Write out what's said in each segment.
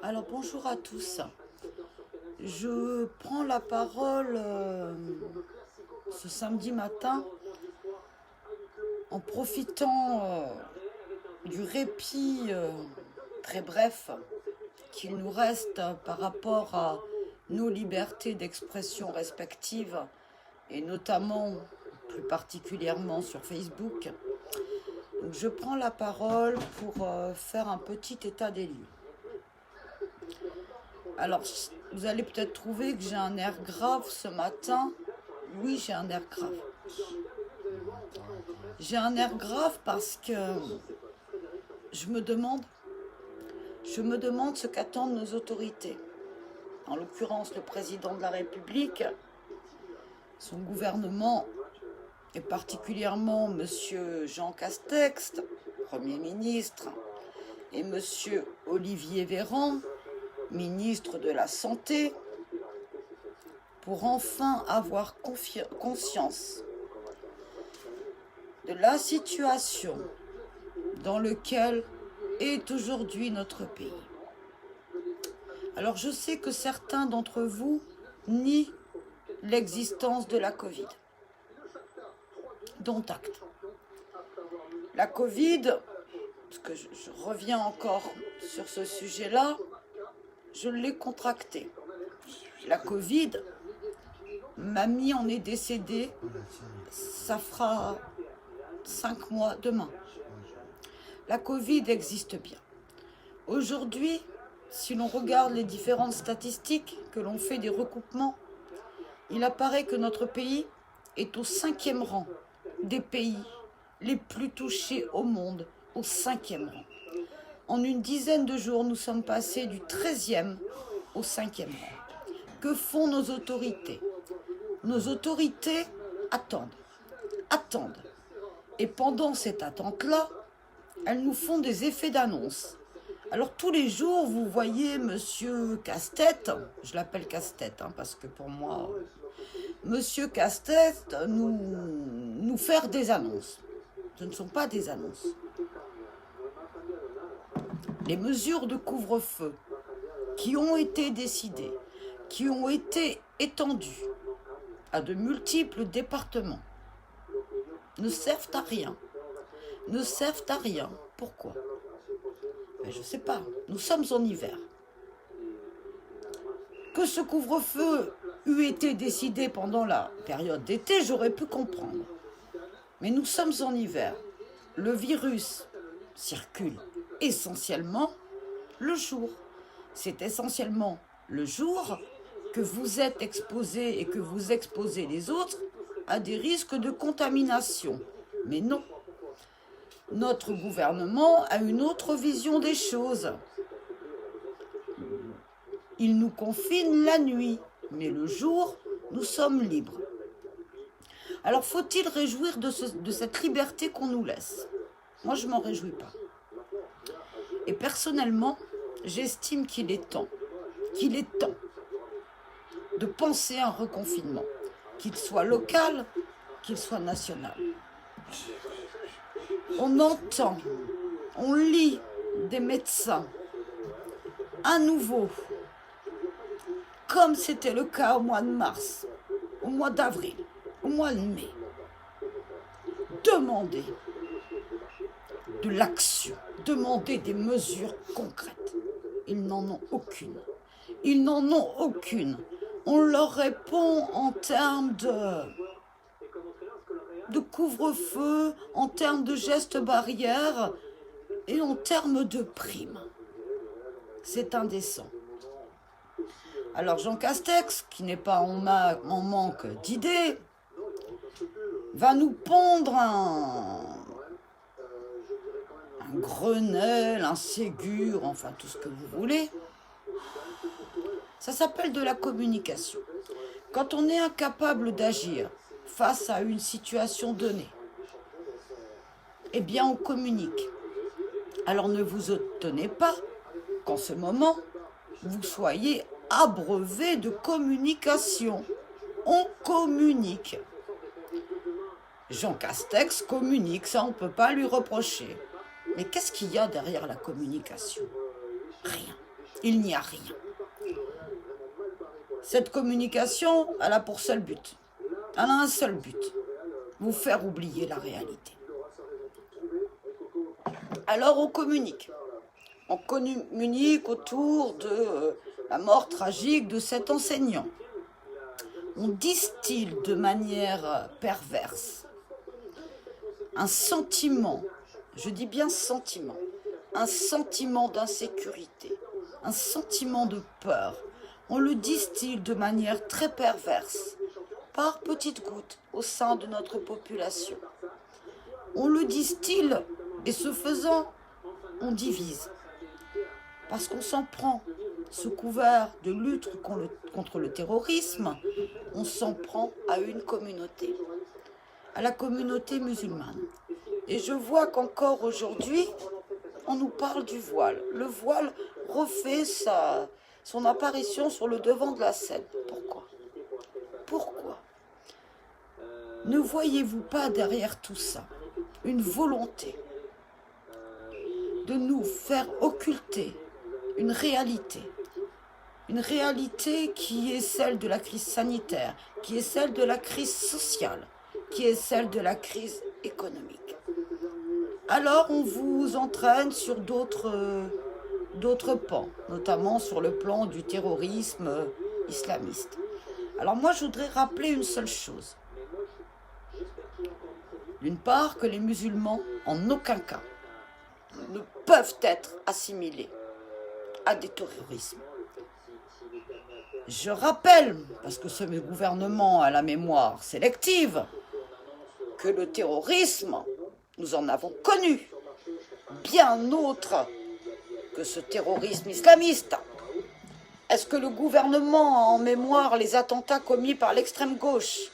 Alors bonjour à tous. Je prends la parole ce samedi matin en profitant du répit très bref qu'il nous reste par rapport à nos libertés d'expression respectives et notamment plus particulièrement sur Facebook. Donc, je prends la parole pour faire un petit état des lieux. Alors, vous allez peut-être trouver que j'ai un air grave ce matin. Oui, j'ai un air grave. J'ai un air grave parce que je me demande ce qu'attendent nos autorités. En l'occurrence, le président de la République, son gouvernement, et particulièrement M. Jean Castex, Premier ministre, et M. Olivier Véran, ministre de la Santé, pour enfin avoir conscience de la situation dans laquelle est aujourd'hui notre pays. Alors je sais que certains d'entre vous nient l'existence de la Covid, dont acte. La Covid, parce que je reviens encore sur ce sujet-là, je l'ai contractée. La Covid, mamie en est décédée, ça fera 5 mois demain. La Covid existe bien. Aujourd'hui, si l'on regarde les différentes statistiques, que l'on fait des recoupements, il apparaît que notre pays est au 5e rang des pays les plus touchés au monde, au 5e rang. En une dizaine de jours, nous sommes passés du 13e au 5e rang. Que font nos autorités? Nos autorités attendent. Et pendant cette attente-là, elles nous font des effets d'annonce. Alors tous les jours, vous voyez Monsieur Casse-Tête, je l'appelle Casse-Tête parce que pour moi, Monsieur Casse-Tête nous faire des annonces. Ce ne sont pas des annonces. Les mesures de couvre-feu qui ont été décidées, qui ont été étendues à de multiples départements, ne servent à rien. Pourquoi? Je ne sais pas. Nous sommes en hiver. Que ce couvre-feu eût été décidé pendant la période d'été, j'aurais pu comprendre. Mais nous sommes en hiver. Le virus circule essentiellement le jour. C'est essentiellement le jour que vous êtes exposé et que vous exposez les autres à des risques de contamination. Mais non. Notre gouvernement a une autre vision des choses. Il nous confine la nuit, mais le jour, nous sommes libres. Alors faut-il réjouir de cette liberté qu'on nous laisse? Moi, je ne m'en réjouis pas. Et personnellement, j'estime qu'il est temps de penser à un reconfinement, qu'il soit local, qu'il soit national. On entend, on lit des médecins, à nouveau, comme c'était le cas au mois de mars, au mois d'avril, au mois de mai, demander de l'action, demander des mesures concrètes. Ils n'en ont aucune. On leur répond en termes de couvre-feu, en termes de gestes barrières et en termes de primes. C'est indécent. Alors Jean Castex, qui n'est pas en manque d'idées, va nous pondre un Grenelle, un Ségur, enfin tout ce que vous voulez. Ça s'appelle de la communication. Quand on est incapable d'agir face à une situation donnée, eh bien on communique. Alors ne vous étonnez pas qu'en ce moment, vous soyez abreuvé de communication. On communique. Jean Castex communique, ça on ne peut pas lui reprocher. Mais qu'est-ce qu'il y a derrière la communication? Rien. il n'y a rien. Cette communication, elle a pour seul but. Elle a un seul but, vous faire oublier la réalité. Alors on communique. On communique autour de la mort tragique de cet enseignant. On distille de manière perverse un sentiment, je dis bien sentiment, un sentiment d'insécurité, un sentiment de peur. On le distille de manière très perverse, par petites gouttes au sein de notre population. On le distille et ce faisant, on divise. Parce qu'on s'en prend sous couvert de lutte contre le terrorisme, on s'en prend à une communauté, à la communauté musulmane. Et je vois qu'encore aujourd'hui, on nous parle du voile. Le voile refait son apparition sur le devant de la scène. Pourquoi? Pourquoi? Ne voyez-vous pas derrière tout ça une volonté de nous faire occulter une réalité qui est celle de la crise sanitaire, qui est celle de la crise sociale, qui est celle de la crise économique. Alors on vous entraîne sur d'autres pans, notamment sur le plan du terrorisme islamiste. Alors moi je voudrais rappeler une seule chose. D'une part, que les musulmans, en aucun cas, ne peuvent être assimilés à des terrorismes. Je rappelle, parce que ce gouvernement a la mémoire sélective, que le terrorisme, nous en avons connu, bien autre que ce terrorisme islamiste. Est-ce que le gouvernement a en mémoire les attentats commis par l'extrême gauche?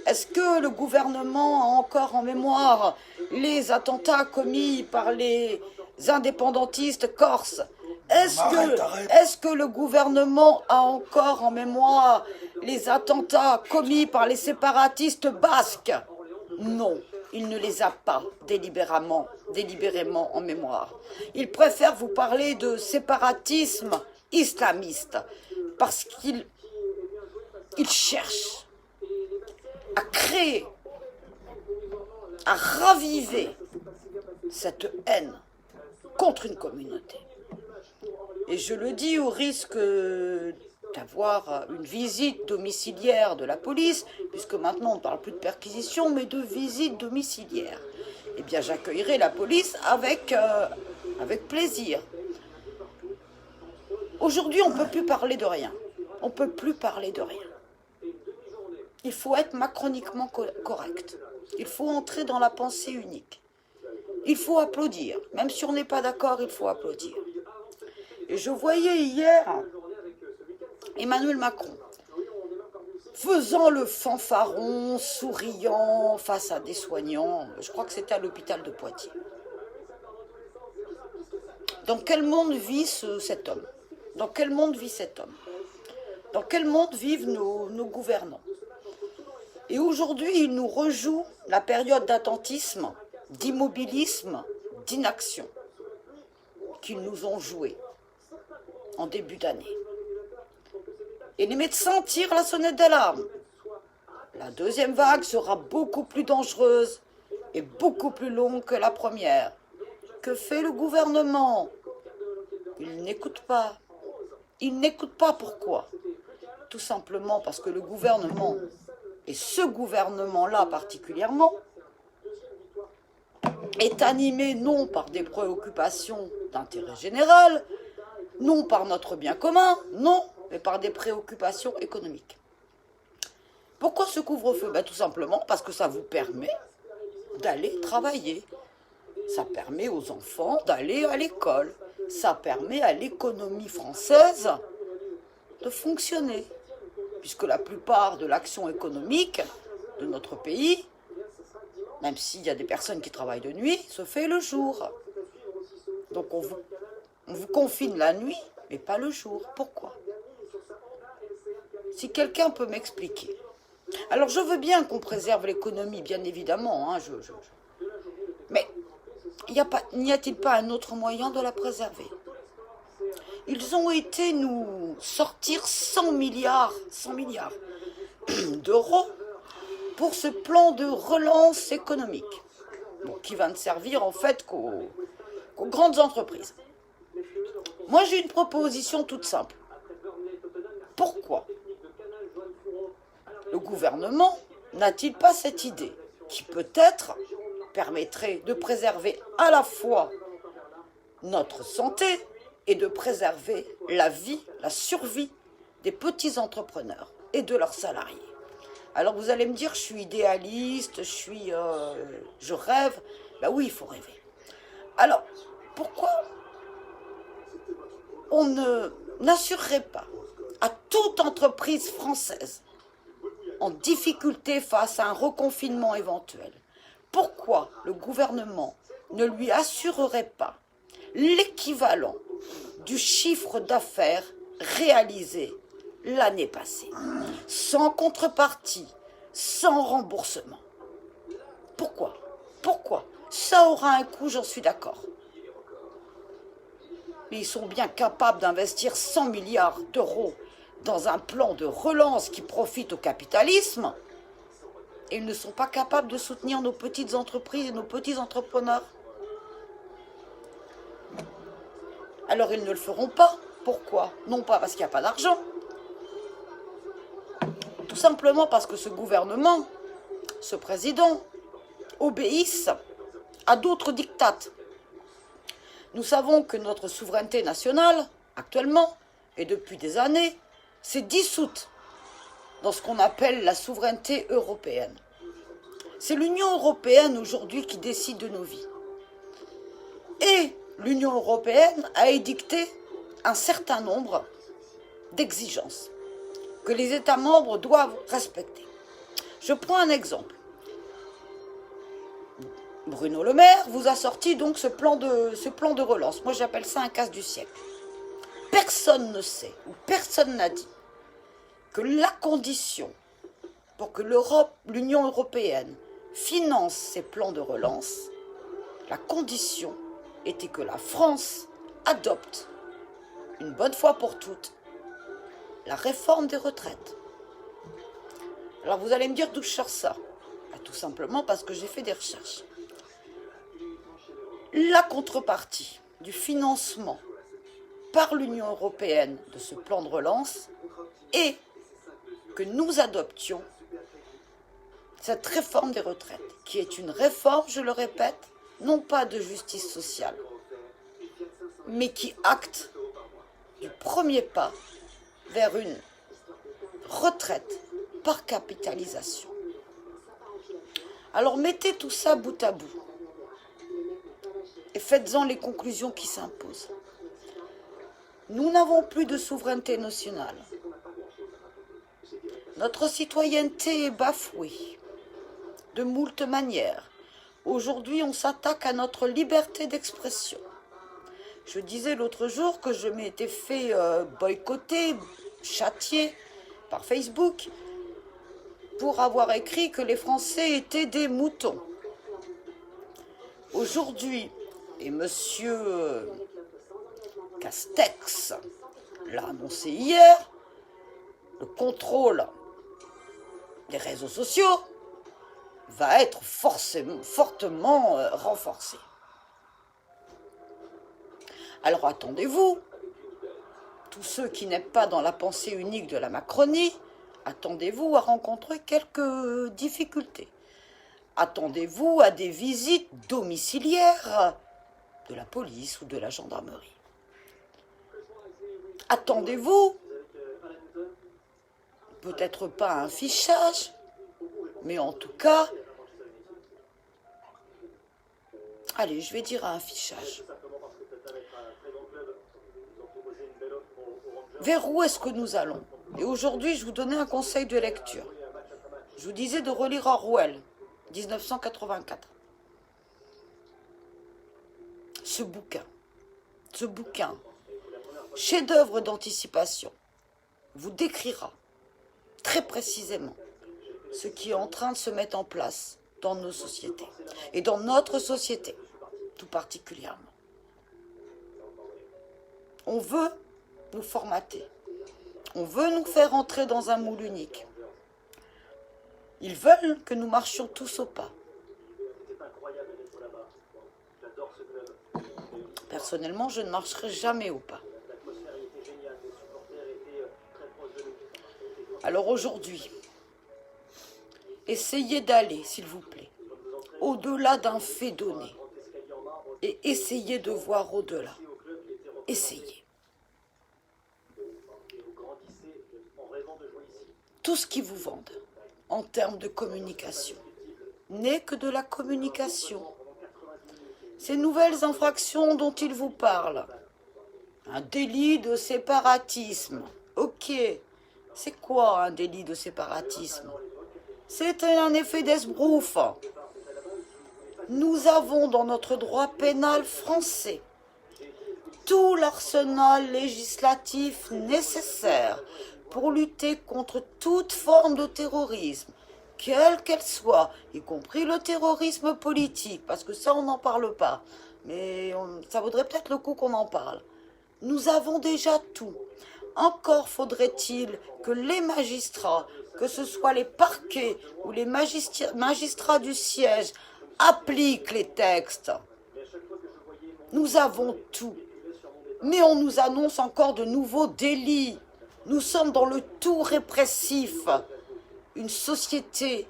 Est-ce que le gouvernement a encore en mémoire les attentats commis par les indépendantistes corses? Est-ce que le gouvernement a encore en mémoire les attentats commis par les séparatistes basques? Non, il ne les a pas délibérément en mémoire. Il préfère vous parler de séparatisme islamiste parce qu'il cherche à créer, à raviver cette haine contre une communauté. Et je le dis au risque d'avoir une visite domiciliaire de la police, puisque maintenant on ne parle plus de perquisition, mais de visite domiciliaire. Eh bien, j'accueillerai la police avec plaisir. Aujourd'hui, on ne peut plus parler de rien. On ne peut plus parler de rien. Il faut être macroniquement correct. Il faut entrer dans la pensée unique. Il faut applaudir. Même si on n'est pas d'accord, il faut applaudir. Et je voyais hier Emmanuel Macron faisant le fanfaron, souriant face à des soignants. Je crois que c'était à l'hôpital de Poitiers. Dans quel monde vit cet homme? Dans quel monde vit cet homme? Dans quel monde vivent nos gouvernants? Et aujourd'hui, il nous rejoue la période d'attentisme, d'immobilisme, d'inaction qu'ils nous ont joué en début d'année. Et les médecins tirent la sonnette d'alarme. La deuxième vague sera beaucoup plus dangereuse et beaucoup plus longue que la première. Que fait le gouvernement? Il n'écoute pas. Il n'écoute pas pourquoi? Tout simplement parce que le gouvernement, et ce gouvernement-là particulièrement, est animé non par des préoccupations d'intérêt général, non par notre bien commun, non, mais par des préoccupations économiques. Pourquoi ce couvre-feu? Tout simplement parce que ça vous permet d'aller travailler. Ça permet aux enfants d'aller à l'école. Ça permet à l'économie française de fonctionner. Puisque la plupart de l'action économique de notre pays, même s'il y a des personnes qui travaillent de nuit, se fait le jour. Donc on vous confine la nuit, mais pas le jour. Pourquoi? Si quelqu'un peut m'expliquer. Alors je veux bien qu'on préserve l'économie, bien évidemment, mais n'y a-t-il pas un autre moyen de la préserver? Ils ont été nous sortir 100 milliards d'euros pour ce plan de relance économique, bon, qui va ne servir en fait qu'aux grandes entreprises. Moi, j'ai une proposition toute simple. Pourquoi le gouvernement n'a-t-il pas cette idée qui peut-être permettrait de préserver à la fois notre santé et de préserver la vie, la survie des petits entrepreneurs et de leurs salariés? Alors vous allez me dire, je suis idéaliste, je rêve. Ben oui, il faut rêver. Alors, pourquoi on n'assurerait pas à toute entreprise française en difficulté face à un reconfinement éventuel, pourquoi le gouvernement ne lui assurerait pas l'équivalent du chiffre d'affaires réalisé l'année passée, sans contrepartie, sans remboursement? Pourquoi? Ça aura un coût, j'en suis d'accord. Mais ils sont bien capables d'investir 100 milliards d'euros dans un plan de relance qui profite au capitalisme, et ils ne sont pas capables de soutenir nos petites entreprises et nos petits entrepreneurs. Alors ils ne le feront pas. Pourquoi? Non pas parce qu'il n'y a pas d'argent. Tout simplement parce que ce gouvernement, ce président, obéissent à d'autres dictates. Nous savons que notre souveraineté nationale, actuellement, et depuis des années, s'est dissoute dans ce qu'on appelle la souveraineté européenne. C'est l'Union européenne aujourd'hui qui décide de nos vies. Et l'Union européenne a édicté un certain nombre d'exigences que les États membres doivent respecter. Je prends un exemple. Bruno Le Maire vous a sorti donc ce plan de relance. Moi, j'appelle ça un casse du siècle. Personne ne sait, ou personne n'a dit, que la condition pour que l'Union européenne finance ces plans de relance, la condition était que la France adopte, une bonne fois pour toutes, la réforme des retraites. Alors vous allez me dire d'où je sors ça? Tout simplement parce que j'ai fait des recherches. La contrepartie du financement par l'Union européenne de ce plan de relance est que nous adoptions cette réforme des retraites, qui est une réforme, je le répète, non pas de justice sociale, mais qui acte du premier pas vers une retraite par capitalisation. Alors mettez tout ça bout à bout et faites-en les conclusions qui s'imposent. Nous n'avons plus de souveraineté nationale. Notre citoyenneté est bafouée de moult manières. Aujourd'hui, on s'attaque à notre liberté d'expression. Je disais l'autre jour que je m'étais fait boycotter, châtier par Facebook pour avoir écrit que les Français étaient des moutons. Aujourd'hui, et monsieur Castex l'a annoncé hier, le contrôle des réseaux sociaux va être fortement renforcé. Alors attendez-vous, tous ceux qui n'aiment pas dans la pensée unique de la Macronie, attendez-vous à rencontrer quelques difficultés. Attendez-vous à des visites domiciliaires de la police ou de la gendarmerie. Attendez-vous, peut-être pas à un fichage, mais en tout cas, allez, je vais dire à un fichage. Vers où est-ce que nous allons? Et aujourd'hui, je vous donnais un conseil de lecture. Je vous disais de relire Orwell, 1984. Ce bouquin, chef-d'œuvre d'anticipation, vous décrira très précisément ce qui est en train de se mettre en place dans nos sociétés, et dans notre société, tout particulièrement. On veut nous formater. On veut nous faire entrer dans un moule unique. Ils veulent que nous marchions tous au pas. Personnellement, je ne marcherai jamais au pas. Alors aujourd'hui, essayez d'aller, s'il vous plaît, au-delà d'un fait donné. Et essayez de voir au-delà. Essayez. Tout ce qu'ils vous vendent en termes de communication n'est que de la communication. Ces nouvelles infractions dont ils vous parlent, un délit de séparatisme, ok, c'est quoi un délit de séparatisme? C'est un effet d'esbrouf. Nous avons dans notre droit pénal français tout l'arsenal législatif nécessaire pour lutter contre toute forme de terrorisme, quelle qu'elle soit, y compris le terrorisme politique, parce que ça on n'en parle pas, mais ça vaudrait peut-être le coup qu'on en parle. Nous avons déjà tout. Encore faudrait-il que les magistrats, que ce soit les parquets ou les magistrats du siège, appliquent les textes. Nous avons tout. Mais on nous annonce encore de nouveaux délits. Nous sommes dans le tout répressif. Une société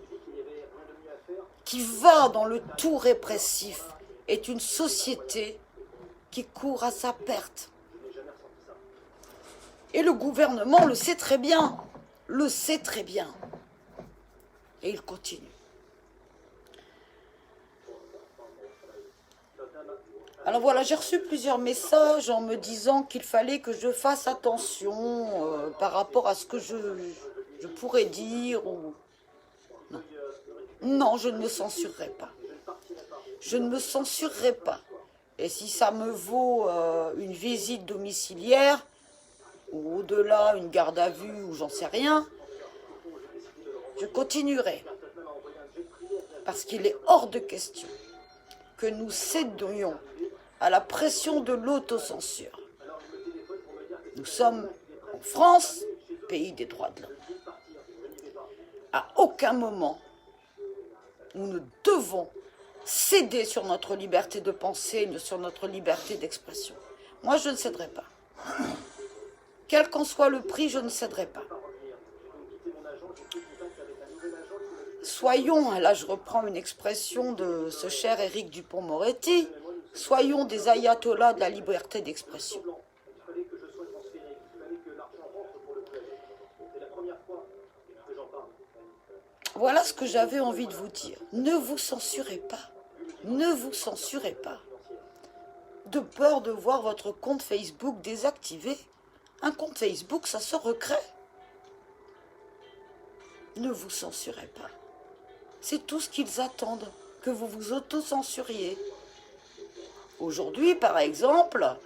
qui va dans le tout répressif est une société qui court à sa perte. Et le gouvernement le sait très bien. Le sait très bien. Et il continue. Alors voilà, j'ai reçu plusieurs messages en me disant qu'il fallait que je fasse attention par rapport à ce que je pourrais dire. Ou... Non. Non, je ne me censurerai pas. Je ne me censurerai pas. Et si ça me vaut une visite domiciliaire, ou au-delà une garde à vue, ou j'en sais rien, je continuerai. Parce qu'il est hors de question que nous cédions à la pression de l'autocensure. Nous sommes en France, pays des droits de l'homme. À aucun moment, nous ne devons céder sur notre liberté de penser, sur notre liberté d'expression. Moi, je ne céderai pas. Quel qu'en soit le prix, je ne céderai pas. Soyons, là je reprends une expression de ce cher Éric Dupond-Moretti, soyons des ayatollahs de la liberté d'expression. Voilà ce que j'avais envie de vous dire. Ne vous censurez pas. Ne vous censurez pas. De peur de voir votre compte Facebook désactivé. Un compte Facebook, ça se recrée. Ne vous censurez pas. C'est tout ce qu'ils attendent, que vous vous auto-censuriez. Aujourd'hui, par exemple,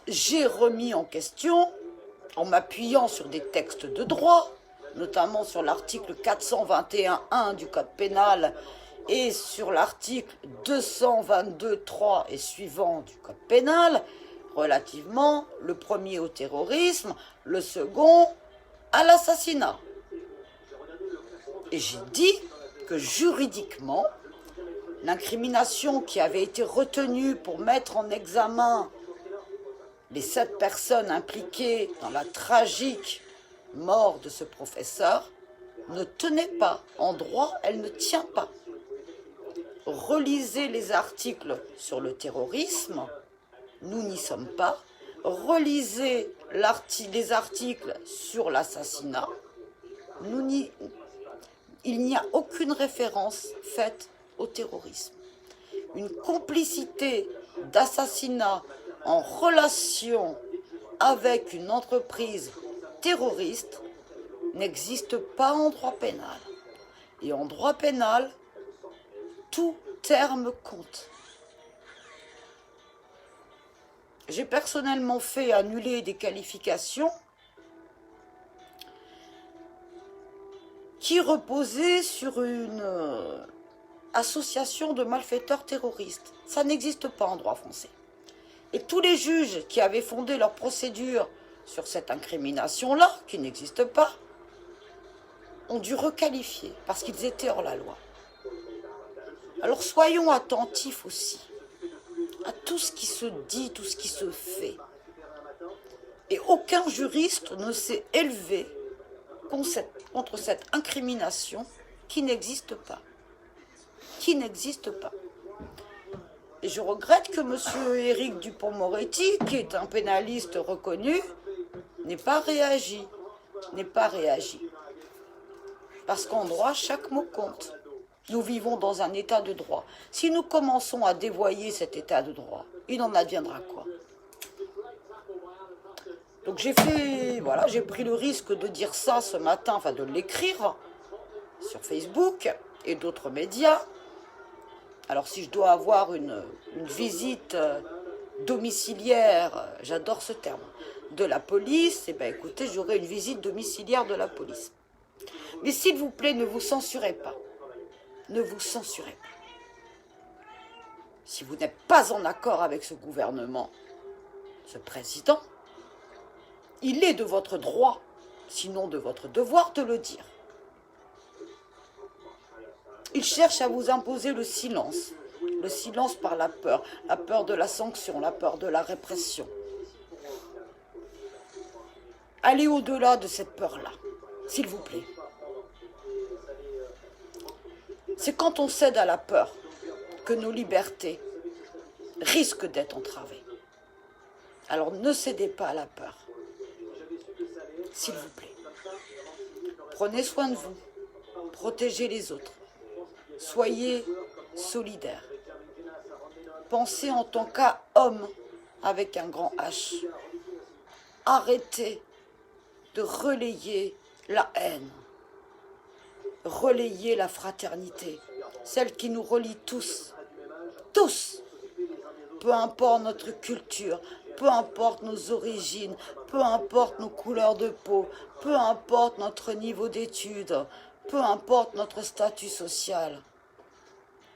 j'ai remis en question, en m'appuyant sur des textes de droit, notamment sur l'article 421.1 du Code pénal et sur l'article 222.3 et suivant du Code pénal, relativement, le premier au terrorisme, le second à l'assassinat. Et j'ai dit que juridiquement, l'incrimination qui avait été retenue pour mettre en examen les 7 personnes impliquées dans la tragique mort de ce professeur ne tenait pas. En droit, elle ne tient pas. Relisez les articles sur le terrorisme, nous n'y sommes pas. Relisez les articles sur l'assassinat, il n'y a aucune référence faite au terrorisme. Une complicité d'assassinat en relation avec une entreprise terroriste n'existe pas en droit pénal. Et en droit pénal, tout terme compte. J'ai personnellement fait annuler des qualifications qui reposait sur une association de malfaiteurs terroristes. Ça n'existe pas en droit français. Et tous les juges qui avaient fondé leur procédure sur cette incrimination-là, qui n'existe pas, ont dû requalifier parce qu'ils étaient hors la loi. Alors soyons attentifs aussi à tout ce qui se dit, tout ce qui se fait. Et aucun juriste ne s'est élevé contre cette incrimination qui n'existe pas. Qui n'existe pas. Et je regrette que M. Éric Dupond-Moretti, qui est un pénaliste reconnu, n'ait pas réagi. Parce qu'en droit, chaque mot compte. Nous vivons dans un état de droit. Si nous commençons à dévoyer cet état de droit, il en adviendra quoi? Donc j'ai pris le risque de dire ça ce matin, enfin de l'écrire sur Facebook et d'autres médias. Alors si je dois avoir une visite domiciliaire, j'adore ce terme, de la police, eh bien écoutez, j'aurai une visite domiciliaire de la police. Mais s'il vous plaît, ne vous censurez pas. Ne vous censurez pas. Si vous n'êtes pas en accord avec ce gouvernement, ce président, il est de votre droit, sinon de votre devoir, de le dire. Il cherche à vous imposer le silence par la peur de la sanction, la peur de la répression. Allez au-delà de cette peur-là, s'il vous plaît. C'est quand on cède à la peur que nos libertés risquent d'être entravées. Alors ne cédez pas à la peur, s'il vous plaît. Prenez soin de vous, protégez les autres, soyez solidaires. Pensez en tant qu'homme avec un grand H. Arrêtez de relayer la haine. Relayer la fraternité, celle qui nous relie tous, peu importe notre culture, peu importe nos origines, peu importe nos couleurs de peau, peu importe notre niveau d'études, peu importe notre statut social.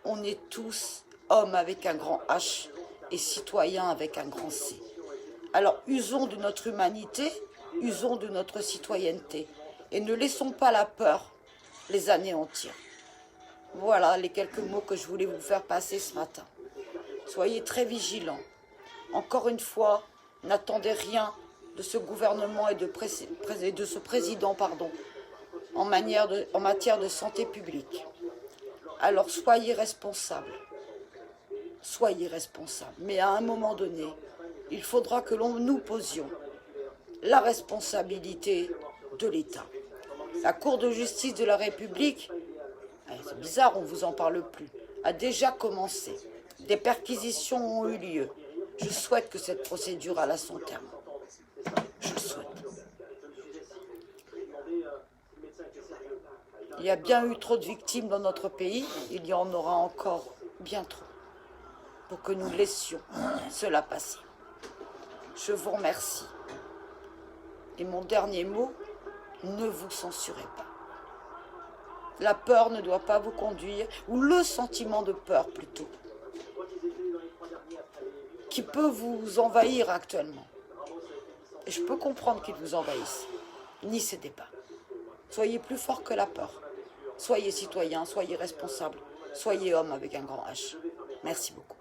On est tous hommes avec un grand H et citoyens avec un grand C. Alors usons de notre humanité, usons de notre citoyenneté et ne laissons pas la peur les anéantir. Voilà les quelques mots que je voulais vous faire passer ce matin. Soyez très vigilants. Encore une fois, n'attendez rien de ce gouvernement et de ce président, en matière de santé publique. Alors soyez responsables. Soyez responsables. Mais à un moment donné, il faudra que nous posions la responsabilité de l'État. La Cour de justice de la République, c'est bizarre, on ne vous en parle plus, a déjà commencé. Des perquisitions ont eu lieu. Je souhaite que cette procédure aille à son terme. Je le souhaite. Il y a bien eu trop de victimes dans notre pays, il y en aura encore bien trop, pour que nous laissions cela passer. Je vous remercie. Et mon dernier mot, ne vous censurez pas. La peur ne doit pas vous conduire, ou le sentiment de peur plutôt, qui peut vous envahir actuellement. Et je peux comprendre qu'il vous envahisse. N'y cédez pas. Soyez plus fort que la peur. Soyez citoyen, soyez responsable, soyez homme avec un grand H. Merci beaucoup.